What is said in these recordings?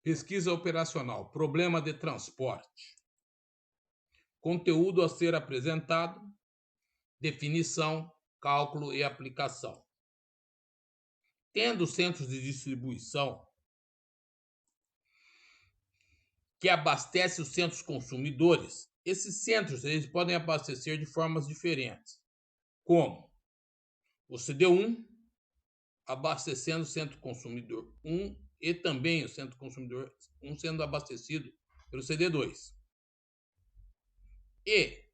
Pesquisa operacional, problema de transporte. Conteúdo a ser apresentado, definição, cálculo e aplicação. Tendo centros de distribuição que abastecem os centros consumidores, esses centros eles podem abastecer de formas diferentes, como o CD1 abastecendo o centro consumidor 1 e também o centro consumidor 1 sendo abastecido pelo CD2. E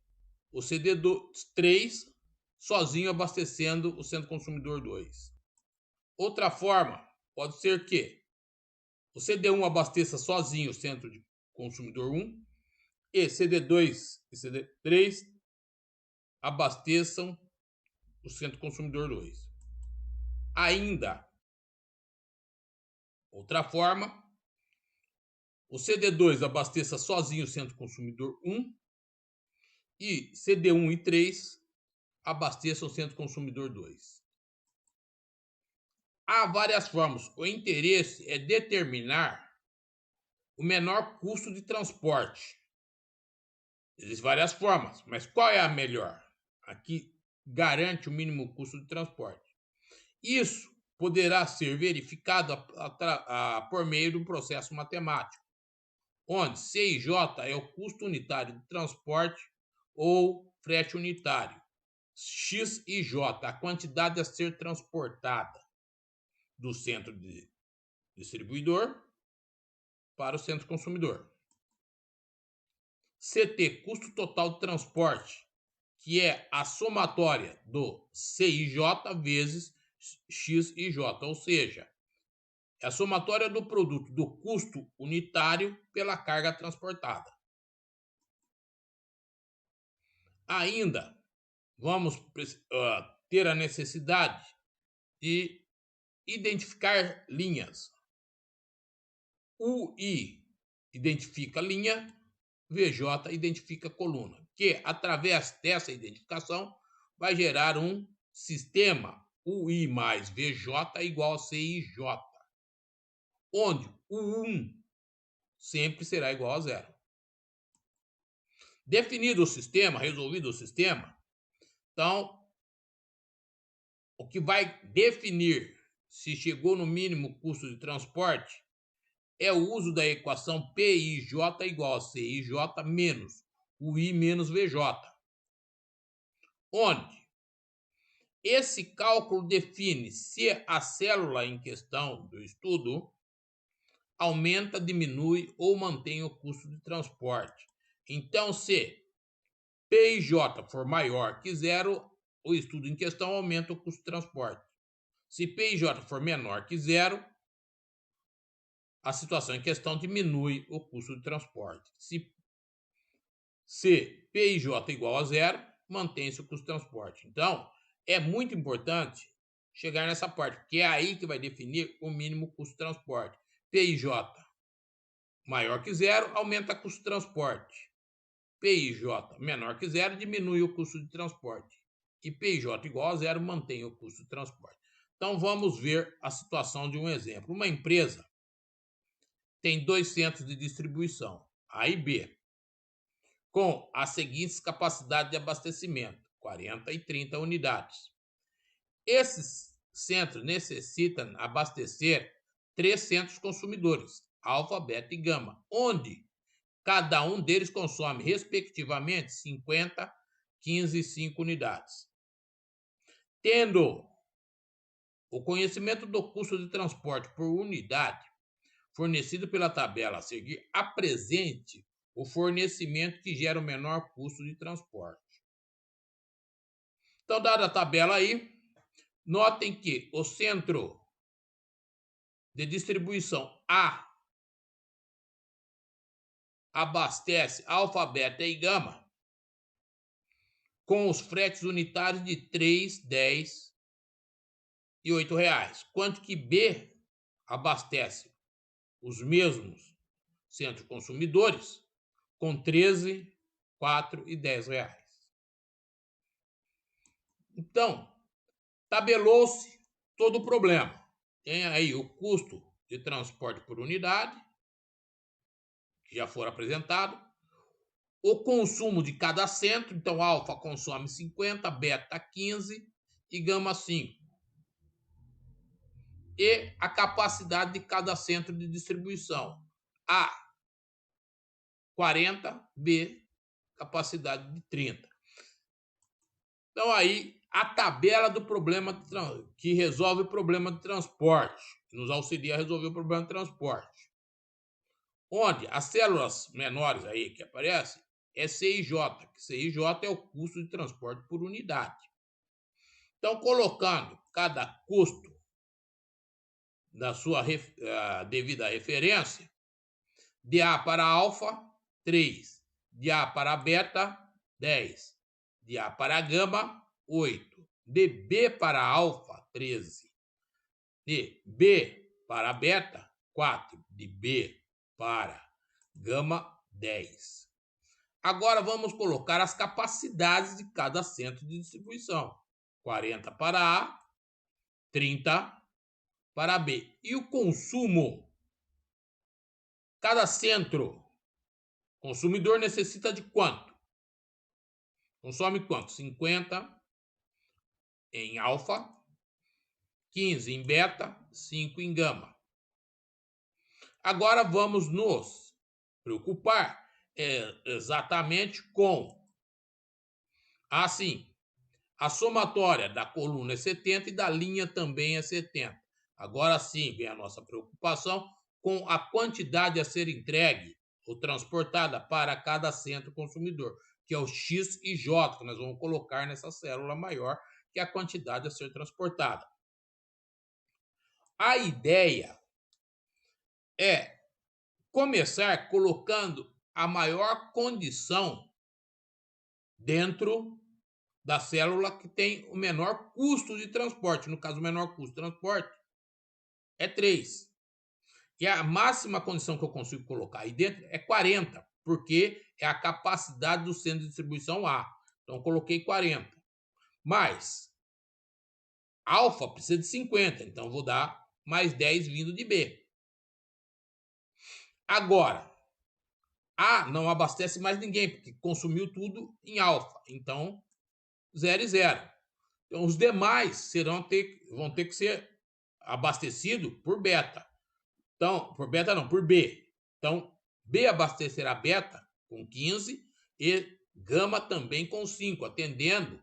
o CD3 sozinho abastecendo o centro consumidor 2. Outra forma pode ser que o CD1 abasteça sozinho o centro de consumidor 1 e CD2 e CD3 abasteçam o centro consumidor 2. Ainda, outra forma, o CD2 abasteça sozinho o centro consumidor 1 e CD1 e 3 abasteçam o centro consumidor 2. Há várias formas. O interesse é determinar o menor custo de transporte. Existem várias formas, mas qual é a melhor? A que garante o mínimo custo de transporte. Isso poderá ser verificado por meio de um processo matemático, onde C e J é o custo unitário de transporte ou frete unitário. X e J, a quantidade a ser transportada do centro de distribuidor para o centro consumidor. CT, custo total de transporte, que é a somatória do CIJ vezes XIJ, ou seja, é a somatória do produto do custo unitário pela carga transportada. Ainda vamos ter a necessidade de identificar linhas. UI identifica linha, VJ identifica coluna, que através dessa identificação vai gerar um sistema UI mais VJ igual a CIJ, onde o 1 sempre será igual a 0. Definido o sistema, resolvido o sistema, então o que vai definir se chegou no mínimo custo de transporte é o uso da equação PIJ igual a CIJ menos UI menos VJ, onde esse cálculo define se a célula em questão do estudo aumenta, diminui ou mantém o custo de transporte. Então, se PIJ for maior que 0, o estudo em questão aumenta o custo de transporte. Se PIJ for menor que 0, a situação em questão diminui o custo de transporte. Se PIJ igual a 0, mantém-se o custo de transporte. Então, é muito importante chegar nessa parte, que é aí que vai definir o mínimo custo de transporte. PIJ maior que 0, aumenta o custo de transporte. PIJ menor que 0, diminui o custo de transporte. E PIJ igual a 0, mantém o custo de transporte. Então, vamos ver a situação de um exemplo. Uma empresa tem 2 centros de distribuição, A e B, com as seguintes capacidades de abastecimento, 40 e 30 unidades. Esses centros necessitam abastecer 3 centros consumidores, alfa, beta e gama, onde cada um deles consome, respectivamente, 50, 15 e 5 unidades. Tendo o conhecimento do custo de transporte por unidade fornecido pela tabela a seguir, apresente o fornecimento que gera o menor custo de transporte. Então, dada a tabela aí, notem que o centro de distribuição A abastece alfa, beta e gama com os fretes unitários de 3, 10 e 8 reais, quanto que B abastece os mesmos centros consumidores com 13, 4 e 10 reais. Então, tabelou-se todo o problema. Tem aí o custo de transporte por unidade, que já foram apresentados. O consumo de cada centro, então alfa consome 50, beta 15 e gama 5. E a capacidade de cada centro de distribuição. A, 40, B, capacidade de 30. Então aí a tabela do problema que resolve o problema de transporte, que nos auxilia a resolver o problema de transporte. Onde as células menores aí que aparecem é CIJ, que CIJ é o custo de transporte por unidade. Então, colocando cada custo na sua devida referência, de A para alfa, 3, de A para beta, 10, de A para gama, 8, de B para alfa, 13, de B para beta, 4, de B para gama, 10. Agora vamos colocar as capacidades de cada centro de distribuição. 40 para A, 30 para B. E o consumo? Cada centro consumidor necessita de quanto? Consome quanto? 50 em alfa, 15 em beta, 5 em gama. Agora vamos nos preocupar exatamente com a somatória da coluna é 70 e da linha também é 70. Agora sim vem a nossa preocupação com a quantidade a ser entregue ou transportada para cada centro consumidor, que é o X e J, que nós vamos colocar nessa célula maior, que é a quantidade a ser transportada. A ideia é começar colocando a maior condição dentro da célula que tem o menor custo de transporte. No caso, o menor custo de transporte é 3. E a máxima condição que eu consigo colocar aí dentro é 40, porque é a capacidade do centro de distribuição A. Então, eu coloquei 40. Mas alfa precisa de 50, então eu vou dar mais 10 vindo de B. Agora, A não abastece mais ninguém, porque consumiu tudo em alfa. Então, 0 e 0. Então, os demais vão ter que ser abastecidos por beta. Então, por beta não, por B. Então, B abastecerá beta com 15 e gama também com 5, atendendo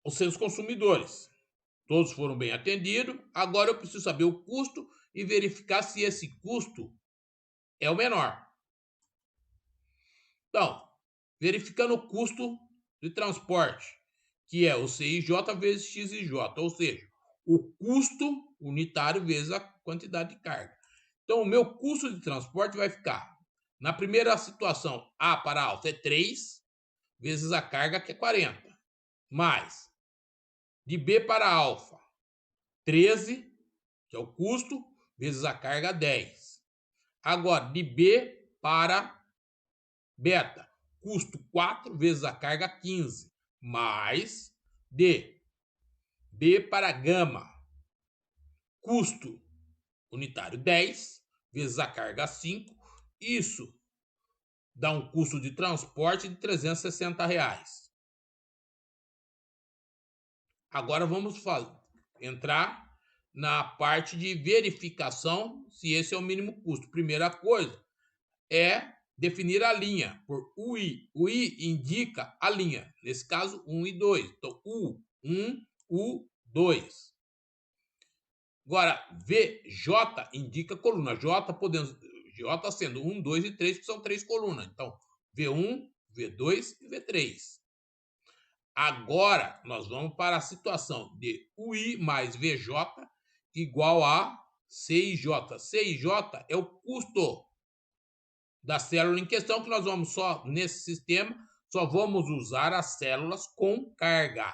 os seus consumidores. Todos foram bem atendidos. Agora eu preciso saber o custo e verificar se esse custo é o menor. Então, verificando o custo de transporte, que é o CIJ vezes XIJ, ou seja, o custo unitário vezes a quantidade de carga. Então, o meu custo de transporte vai ficar, na primeira situação, A para alfa é 3, vezes a carga, que é 40, mais de B para alfa, 13, que é o custo, vezes a carga, 10. Agora, de B para beta, custo 4 vezes a carga, 15, mais de B para gama, custo unitário 10 vezes a carga 5. Isso dá um custo de transporte de R$360. Agora vamos entrar na parte de verificação se esse é o mínimo custo. Primeira coisa é definir a linha por UI. UI indica a linha, nesse caso 1 e 2. Então, U1, U2. Agora, VJ indica coluna. J sendo 1, 2 e 3, que são 3 colunas. Então, V1, V2 e V3. Agora, nós vamos para a situação de UI mais VJ igual a CIJ. CIJ é o custo da célula em questão, que nós vamos nesse sistema, só vamos usar as células com carga.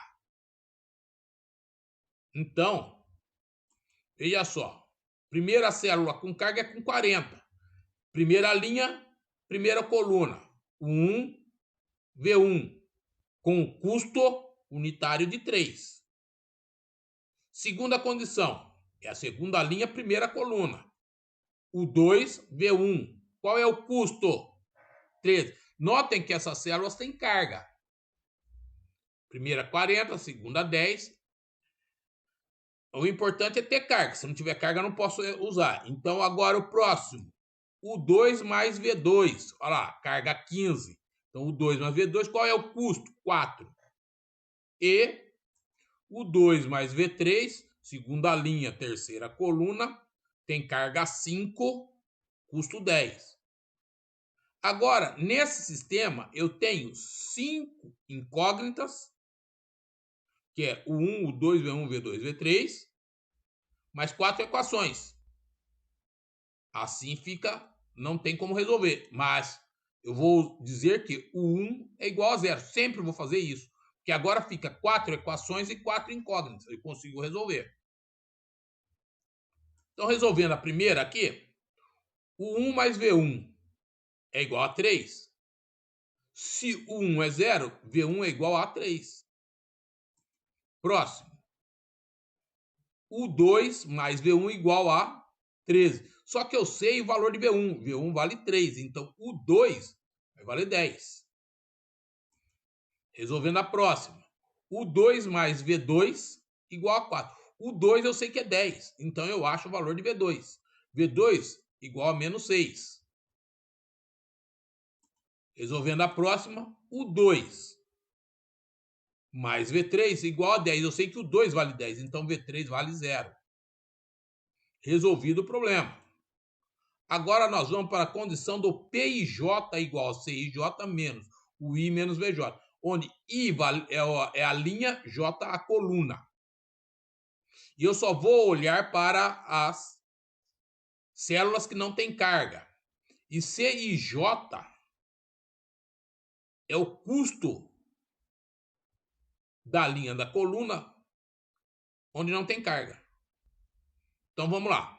Então, veja só. Primeira célula com carga é com 40. Primeira linha, primeira coluna. 1, V1, com custo unitário de 3. Segunda condição. É a segunda linha, primeira coluna. O 2, V1. Qual é o custo? 13. Notem que essas células têm carga. Primeira 40, segunda 10. O importante é ter carga. Se não tiver carga, eu não posso usar. Então, agora o próximo. O 2 mais V2. Olha lá, carga 15. Então, o 2 mais V2, qual é o custo? 4. E o 2 mais V3, segunda linha, terceira coluna, tem carga 5, custo 10. Agora, nesse sistema, eu tenho 5 incógnitas, que é o 1, o 2, V1, V2, V3, mais 4 equações. Assim fica, não tem como resolver. Mas eu vou dizer que o 1 é igual a 0. Sempre vou fazer isso. Porque agora fica 4 equações e 4 incógnitas. Eu consigo resolver. Então, resolvendo a primeira aqui, o 1 mais V1 é igual a 3. Se o 1 é 0, V1 é igual a 3. Próximo. O 2 mais V1 igual a 13. Só que eu sei o valor de V1. V1 vale 3. Então, o 2 vai valer 10. Resolvendo a próxima. O 2 mais V2 igual a 4. O 2 eu sei que é 10. Então, eu acho o valor de V2. V2 igual a menos 6. Resolvendo a próxima. O 2 mais V3 igual a 10. Eu sei que o 2 vale 10. Então, V3 vale 0. Resolvido o problema. Agora nós vamos para a condição do PIJ igual a CIJ menos o I menos VJ, onde I é a linha, J a coluna. E eu só vou olhar para as células que não têm carga. E CIJ é o custo da linha da coluna onde não tem carga. Então vamos lá.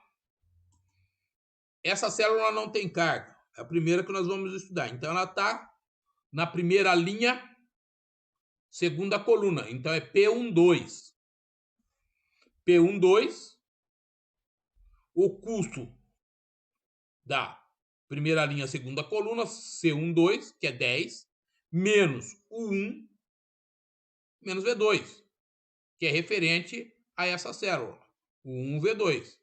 Essa célula não tem carga. É a primeira que nós vamos estudar. Então ela está na primeira linha, segunda coluna. Então é P12. P12, o custo da primeira linha, segunda coluna, C12, que é 10, menos o 1, menos V2, que é referente a essa célula, o 1V2.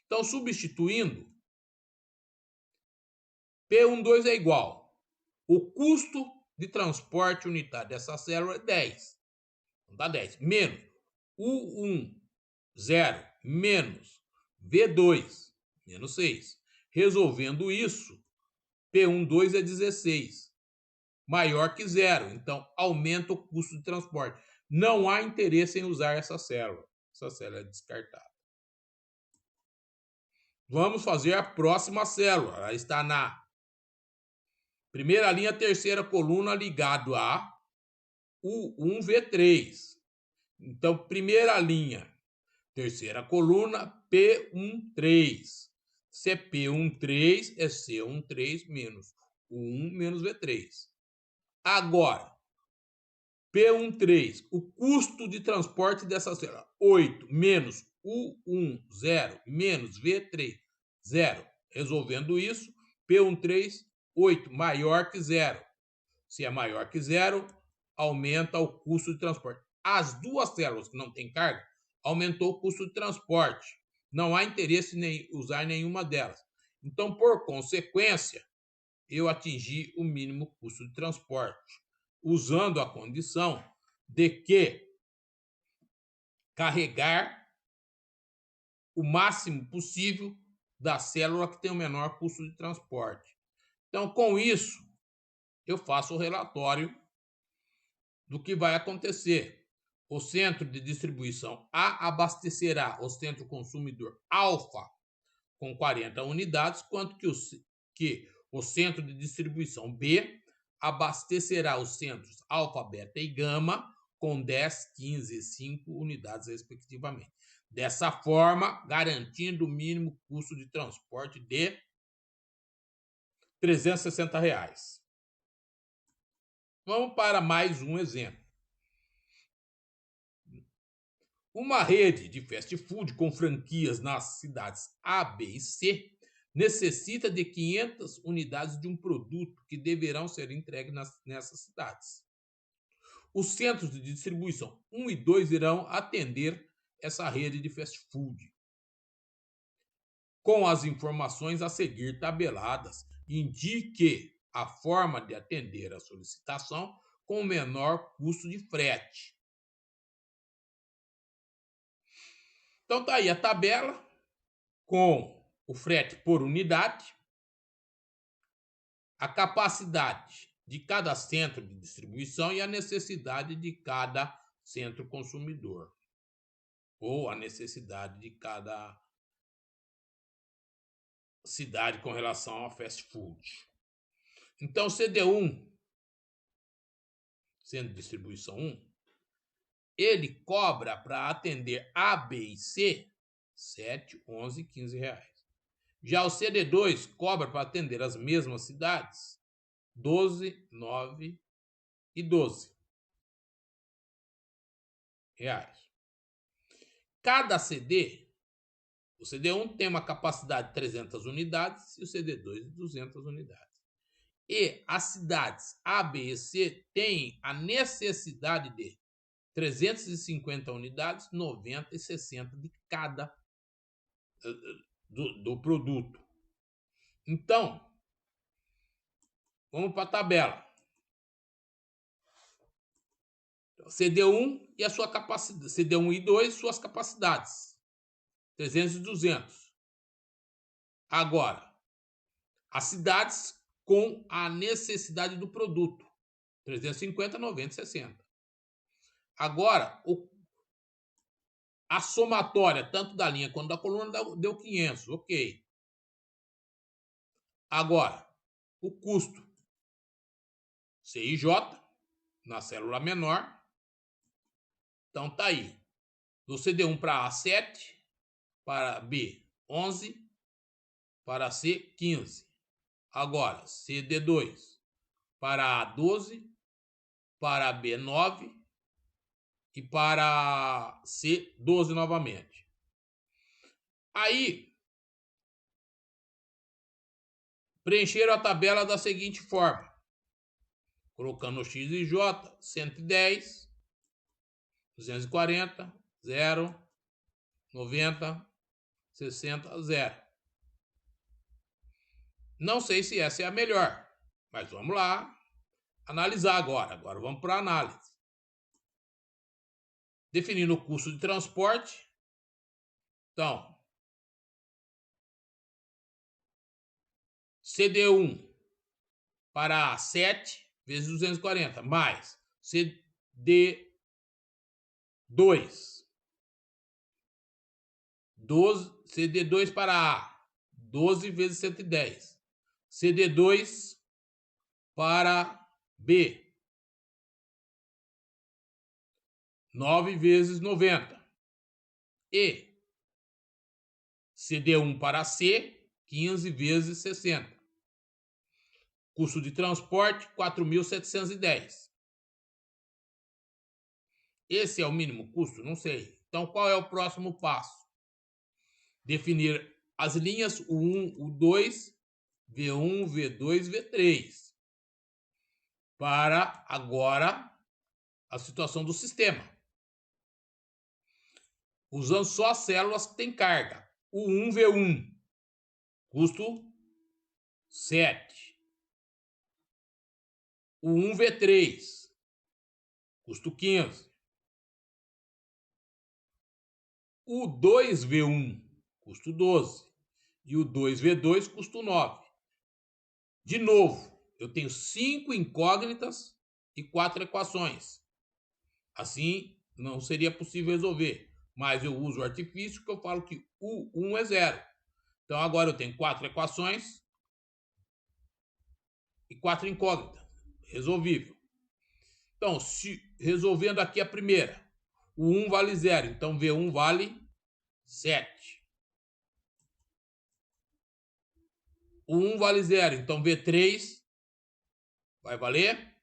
Então, substituindo, P12 é igual. O custo de transporte unitário dessa célula é 10. Então, dá 10. Menos U1, 0, menos V2, menos 6. Resolvendo isso, P12 é 16. Maior que 0. Então, aumenta o custo de transporte. Não há interesse em usar essa célula. Essa célula é descartada. Vamos fazer a próxima célula. Ela está na primeira linha, terceira coluna, ligado a U1V3. Então, primeira linha, terceira coluna, P13. Se é P13, é C13 menos U1 menos V3. Agora, P13, o custo de transporte dessa célula, 8 menos U1, 0, menos V3, 0. Resolvendo isso, P13, 8, maior que 0. Se é maior que 0, aumenta o custo de transporte. As duas células que não têm carga, aumentou o custo de transporte. Não há interesse em usar nenhuma delas. Então, por consequência, eu atingi o mínimo custo de transporte, usando a condição de que carregar o máximo possível da célula que tem o menor custo de transporte. Então, com isso, eu faço o relatório do que vai acontecer. O centro de distribuição A abastecerá o centro consumidor alfa com 40 unidades, quanto que o centro de distribuição B abastecerá os centros alfa, beta e gama com 10, 15 e 5 unidades, respectivamente. Dessa forma, garantindo o mínimo custo de transporte de R$ 360. Vamos para mais um exemplo. Uma rede de fast food com franquias nas cidades A, B e C necessita de 500 unidades de um produto que deverão ser entregues nessas cidades. Os centros de distribuição 1 e 2 irão atender essa rede de fast food. Com as informações a seguir tabeladas, indique a forma de atender a solicitação com o menor custo de frete. Então tá aí a tabela com o frete por unidade, a capacidade de cada centro de distribuição e a necessidade de cada centro consumidor, ou a necessidade de cada cidade com relação ao fast food. Então, CD1, centro de distribuição 1, ele cobra para atender A, B e C 7, 11 e 15 reais. Já o CD2 cobra para atender as mesmas cidades 12, 9 e 12 reais. Cada CD, o CD1 tem uma capacidade de 300 unidades e o CD2 de 200 unidades. E as cidades A, B e C têm a necessidade de 350 unidades, 90 e 60 de cada do produto. Então, vamos para a tabela. CD1 e a sua capacidade, CD1 e 2, suas capacidades, 300 e 200. Agora, as cidades com a necessidade do produto, 350, 90 e 60. Agora, a somatória, tanto da linha quanto da coluna, deu 500, ok. Agora, o custo, CIJ, na célula menor. Então, tá aí. Do CD1 para A, 7. Para B, 11. Para C, 15. Agora, CD2 para A, 12. Para B, 9. E para C, 12 novamente. Aí, preencheram a tabela da seguinte forma. Colocando o X e J, 110. 240, 0, 90, 60, 0. Não sei se essa é a melhor, mas vamos lá analisar agora. Agora vamos para a análise. Definindo o custo de transporte. Então, CD1 para A, 7 vezes 240, mais CD2, 12, CD2 para A, 12 vezes 110. CD2 para B, 9 vezes 90. E CD1 para C, 15 vezes 60. Custo de transporte, 4.710. Esse é o mínimo custo? Não sei. Então, qual é o próximo passo? Definir as linhas U1, U2, V1, V2, V3. Para agora a situação do sistema. Usando só as células que têm carga. U1, V1. Custo 7. U1, V3. Custo 15. U2, V1. Custo 12. E o 2V2, custo 9. De novo, eu tenho 5 incógnitas e 4 equações. Assim, não seria possível resolver. Mas eu uso o artifício que eu falo que U1 é 0. Então, agora eu tenho 4 equações e 4 incógnitas. Resolvível. Então, resolvendo aqui a primeira, o 1 vale 0. Então, V1 vale 7. O 1 vale 0. Então, V3 vai valer,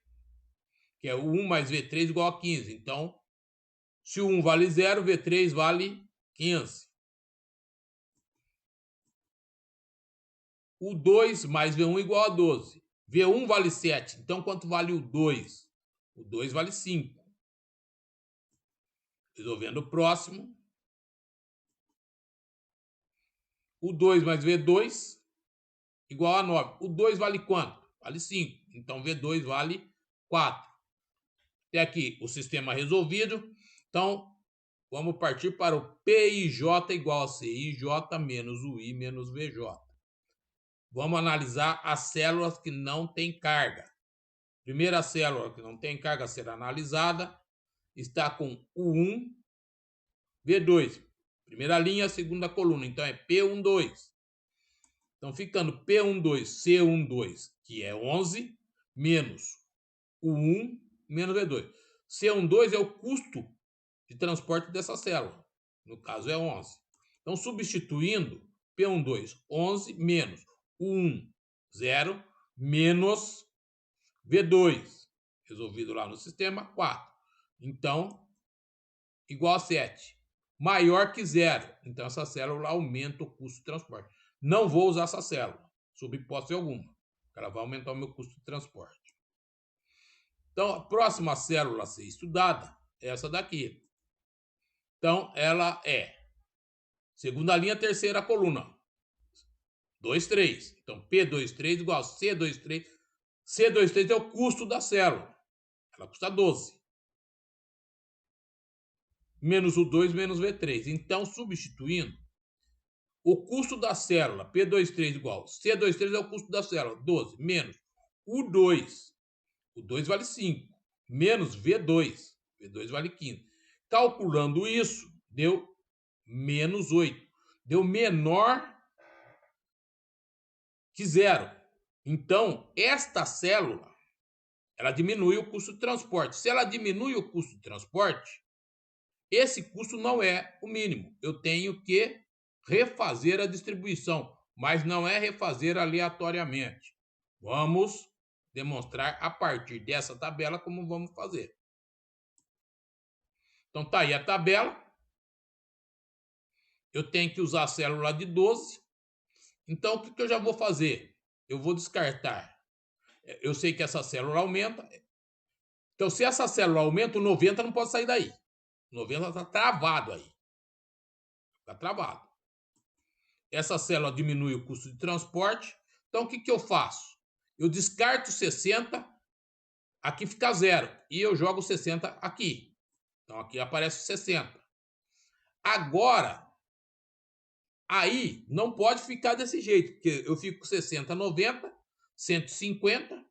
que é o 1 mais V3 igual a 15. Então, Se o 1 vale 0, V3 vale 15. O 2 mais V1 igual a 12. V1 vale 7. Então, quanto vale o 2? O 2 vale 5. Resolvendo o próximo. O 2 mais V2 igual a 9. O 2 vale quanto? Vale 5. Então, V2 vale 4. Até aqui o sistema resolvido. Então, vamos partir para o PIJ igual a CIJ menos o I menos VJ. Vamos analisar as células que não têm carga. Primeira célula que não tem carga a ser analisada está com U1, V2. Primeira linha, segunda coluna. Então, é P12. Então, ficando P12, C12, que é 11, menos U1, menos V2. C12 é o custo de transporte dessa célula. No caso, é 11. Então, substituindo, P12, 11, menos U1, 0, menos V2. Resolvido lá no sistema, 4. Então, igual a 7. Maior que 0. Então, essa célula aumenta o custo de transporte. Não vou usar essa célula, sob hipótese alguma. Ela vai aumentar o meu custo de transporte. Então, a próxima célula a ser estudada é essa daqui. Então, ela é segunda linha, terceira coluna. 2, 3. Então, P23 igual a C23. C23 é o custo da célula. Ela custa 12. Menos o 2 menos V3. Então, substituindo, o custo da célula, P23 igual, C23 é o custo da célula, 12, menos o 2. O 2 vale 5, menos V2. V2 vale 15. Calculando isso, deu menos 8. Deu menor que 0. Então, esta célula, ela diminui o custo de transporte. Se ela diminui o custo de transporte, esse custo não é o mínimo. Eu tenho que refazer a distribuição, mas não é refazer aleatoriamente. Vamos demonstrar a partir dessa tabela como vamos fazer. Então, tá aí a tabela. Eu tenho que usar a célula de 12. Então, o que eu já vou fazer? Eu vou descartar. Eu sei que essa célula aumenta. Então, se essa célula aumenta, o 90 não pode sair daí. O 90 está travado aí. Está travado. Essa célula diminui o custo de transporte. Então, o que eu faço? Eu descarto 60, aqui fica 0. E eu jogo 60 aqui. Então, aqui aparece 60. Agora, aí não pode ficar desse jeito, porque eu fico com 60, 90, 150.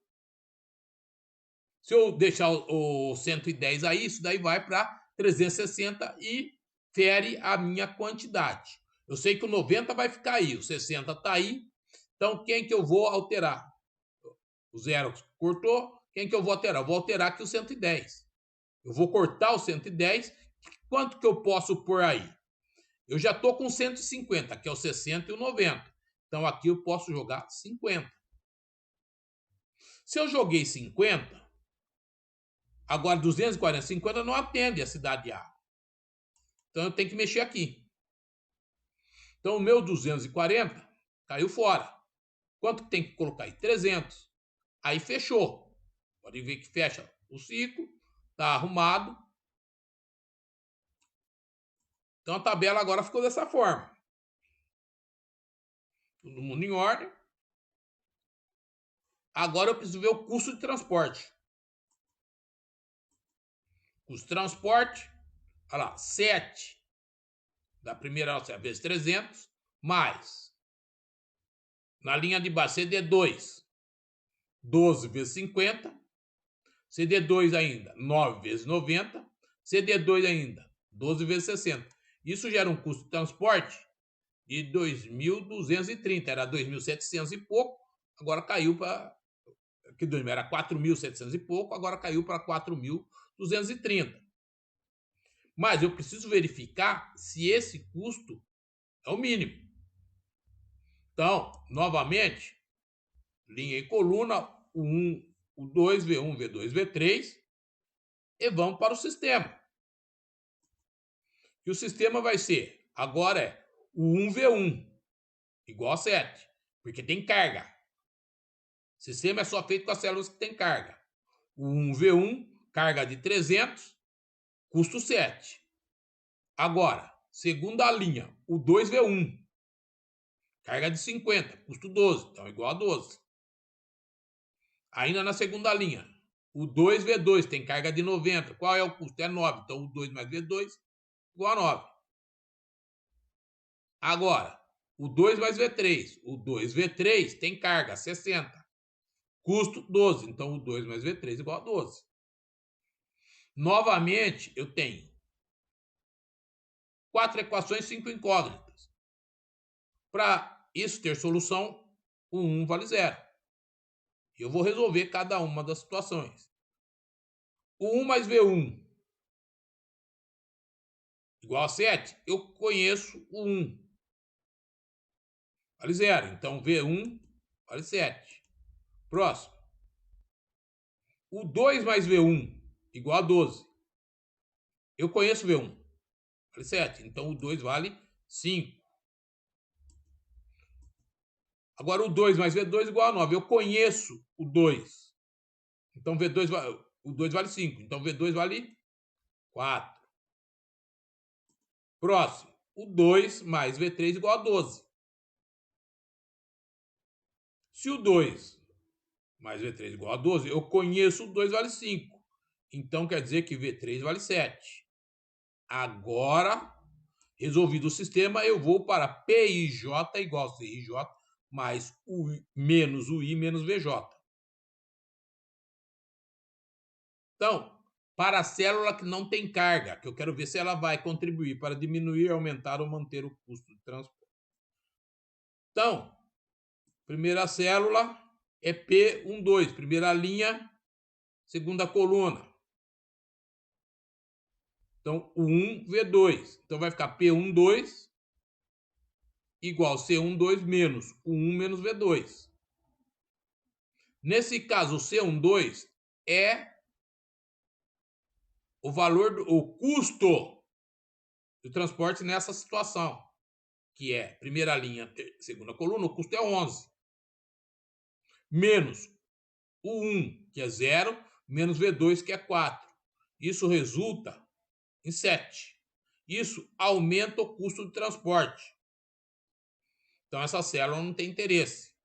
Se eu deixar o 110 aí, isso daí vai para 360 e fere a minha quantidade. Eu sei que o 90 vai ficar aí, o 60 está aí. Então, quem que eu vou alterar? O 0 cortou. Quem que eu vou alterar? Eu vou alterar aqui o 110. Eu vou cortar o 110. Quanto que eu posso pôr aí? Eu já estou com 150, que é o 60 e o 90. Então, aqui eu posso jogar 50. Se eu joguei 50, agora 240, 50 não atende a cidade A. Então, eu tenho que mexer aqui. Então, o meu 240 caiu fora. Quanto que tem que colocar aí? 300. Aí fechou. Pode ver que fecha o ciclo. Está arrumado. Então, a tabela agora ficou dessa forma. Todo mundo em ordem. Agora eu preciso ver o custo de transporte. Custo de transporte. Olha lá, 7 da primeira alça vezes 300, mais, na linha de baixo, CD2, 12 vezes 50, CD2 ainda, 9 vezes 90, CD2 ainda, 12 vezes 60. Isso gera um custo de transporte de 2.230, era 2.700 e pouco, agora caiu para, que era 4.700 e pouco, agora caiu para 4.230. Mas eu preciso verificar se esse custo é o mínimo. Então, novamente, linha e coluna, o 1, o 2, V1, V2, V3, e vamos para o sistema. que o sistema vai ser, agora é o 1V1 igual a 7, porque tem carga. O sistema é só feito com as células que tem carga. O 1V1, carga de 300, custo 7. Agora, segunda linha, o 2V1, carga de 50, custo 12, então igual a 12. Ainda na segunda linha, o 2V2 tem carga de 90. Qual é o custo? É 9. Então, o 2 mais V2 igual a 9. Agora, o 2 mais V3. O 2V3 tem carga 60. Custo 12. Então, o 2 mais V3 igual a 12. Novamente, eu tenho 4 equações, 5 incógnitas. Para isso ter solução, o 1 vale 0. Eu vou resolver cada uma das situações. O 1 mais V1 igual a 7, eu conheço o 1. Vale 0. Então, V1 vale 7. Próximo. O 2 mais V1 igual a 12. Eu conheço V1. Vale 7. Então, o 2 vale 5. Agora, o 2 mais V2 igual a 9. Eu conheço o 2. Então, o 2 vale 5. Então, V2 vale 4. Próximo. O 2 mais V3 igual a 12. Se o 2 mais V3 igual a 12, eu conheço o 2 vale 5. Então, quer dizer que V3 vale 7. Agora, resolvido o sistema, eu vou para PIJ igual a CIJ mais menos UI menos VJ. Então, para a célula que não tem carga, que eu quero ver se ela vai contribuir para diminuir, aumentar ou manter o custo de transporte. Então, primeira célula é P12, primeira linha, segunda coluna. Então, o 1V2. Então, vai ficar P12 igual C12 menos o 1 menos V2. Nesse caso, o C12 é o valor, o custo do transporte nessa situação, que é primeira linha, segunda coluna, o custo é 11. Menos o 1, que é 0, menos V2, que é 4. Isso resulta em 7. Isso aumenta o custo de transporte. Então, essa célula não tem interesse.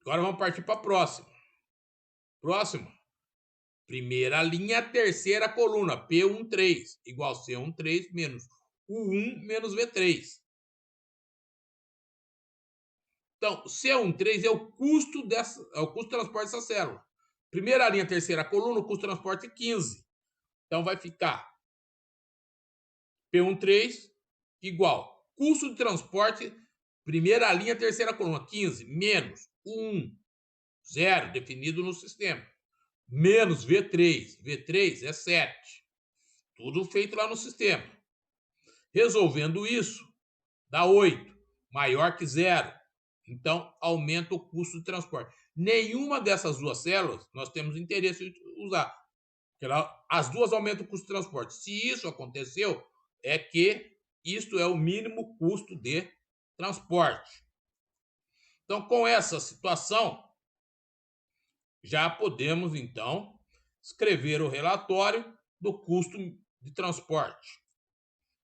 Agora vamos partir para a próxima. Próxima. Primeira linha, terceira coluna, P13, igual a C13 menos o 1 menos V3. Então, C13 é o custo de transporte dessa célula. Primeira linha, terceira coluna, o custo de transporte é 15. Então, vai ficar P13 igual custo de transporte, primeira linha, terceira coluna, 15, menos 1, 0, definido no sistema, menos V3. V3 é 7. Tudo feito lá no sistema. Resolvendo isso, dá 8, maior que 0. Então, aumenta o custo de transporte. Nenhuma dessas duas células nós temos interesse em usar. As duas aumentam o custo de transporte. Se isso aconteceu, é que isto é o mínimo custo de transporte. Então, com essa situação, já podemos, então, escrever o relatório do custo de transporte.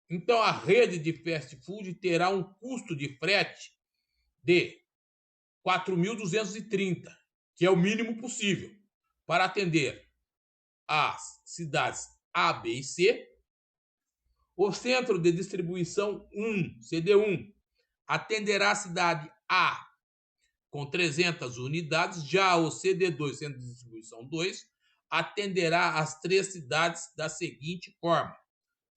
Então, a rede de fast food terá um custo de frete de 4.230, que é o mínimo possível, para atender as cidades A, B e C. O centro de distribuição 1, CD1, atenderá a cidade A com 300 unidades, já o CD2, centro de distribuição 2, atenderá as 3 cidades da seguinte forma: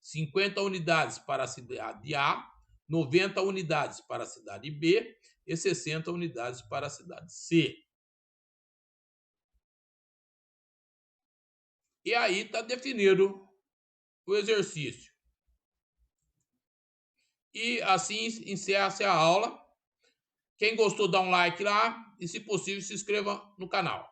50 unidades para a cidade A, 90 unidades para a cidade B e 60 unidades para a cidade C. E aí está definido o exercício. E assim encerra-se a aula. Quem gostou, dá um like lá e, se possível, se inscreva no canal.